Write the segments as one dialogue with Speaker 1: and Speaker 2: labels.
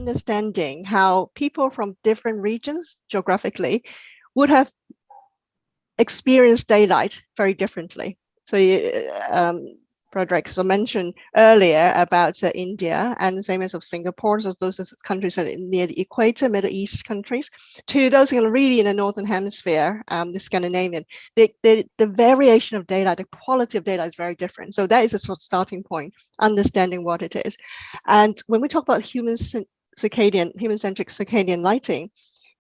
Speaker 1: understanding how people from different regions geographically would have experienced daylight very differently. So Frederick mentioned earlier about India and the same as of Singapore, so those are countries near the equator, Middle East countries, to those really in the Northern Hemisphere, the Scandinavian, the variation of daylight, the quality of daylight is very different. So that is a sort of starting point, understanding what it is. And when we talk about human-centric circadian lighting,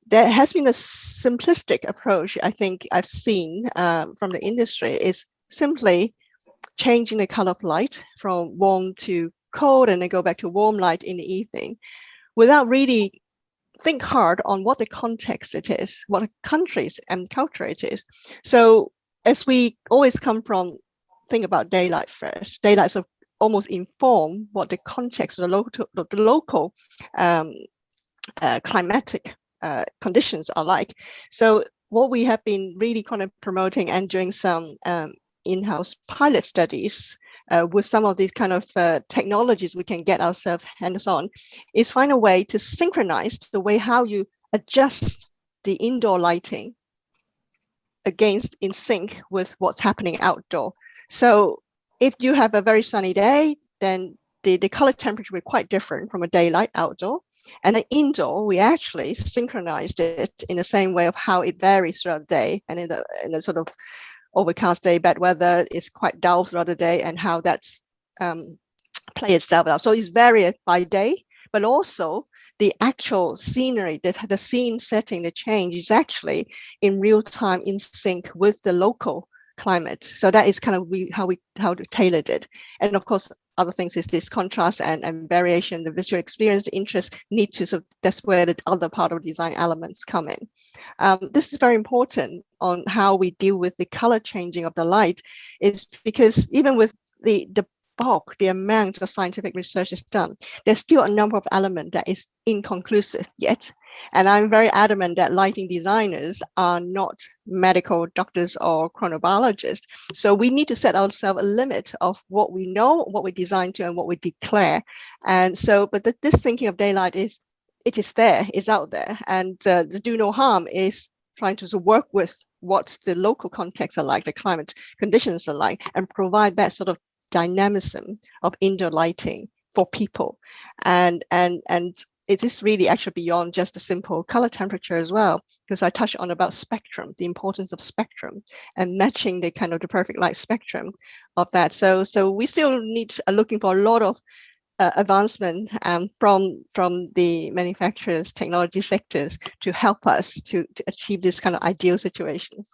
Speaker 1: there has been a simplistic approach, I think I've seen from the industry, is simply changing the color of light from warm to cold and then go back to warm light in the evening without really think hard on what the context it is, what the countries and culture it is. So as we always come from, think about daylight first. Daylight sort of almost inform what the context of the local climatic conditions are like. So what we have been really kind of promoting and doing some in-house pilot studies with some of these kind of technologies we can get ourselves hands-on is find a way to synchronize the way how you adjust the indoor lighting against in sync with what's happening outdoor. So if you have a very sunny day, then the color temperature will be quite different from a daylight outdoor. And then indoor, we actually synchronized it in the same way of how it varies throughout the day. And in a sort of overcast day, bad weather is quite dull throughout the day, and how that's play itself out. So it's varied by day, but also the actual scenery, the scene setting, the change is actually in real time in sync with the local climate. So that is kind of how we tailored it. And of course, other things is this contrast and variation, the visual experience, the interest need to sort of, that's where the other part of design elements come in. This is very important on how we deal with the color changing of the light, is because even with the bulk, the amount of scientific research is done, there's still a number of elements that is inconclusive yet. And I'm very adamant that lighting designers are not medical doctors or chronobiologists. So we need to set ourselves a limit of what we know, what we design to, and what we declare. And so, but this thinking of daylight is, it is there, it's out there. And the do no harm is trying to work with what the local contexts are like, the climate conditions are like, and provide that sort of dynamism of indoor lighting for people. And it is really actually beyond just a simple color temperature as well, because I touched on about spectrum, the importance of spectrum and matching the kind of the perfect light spectrum of that. So we still looking for a lot of advancement from the manufacturers, technology sectors to help us to achieve this kind of ideal situations.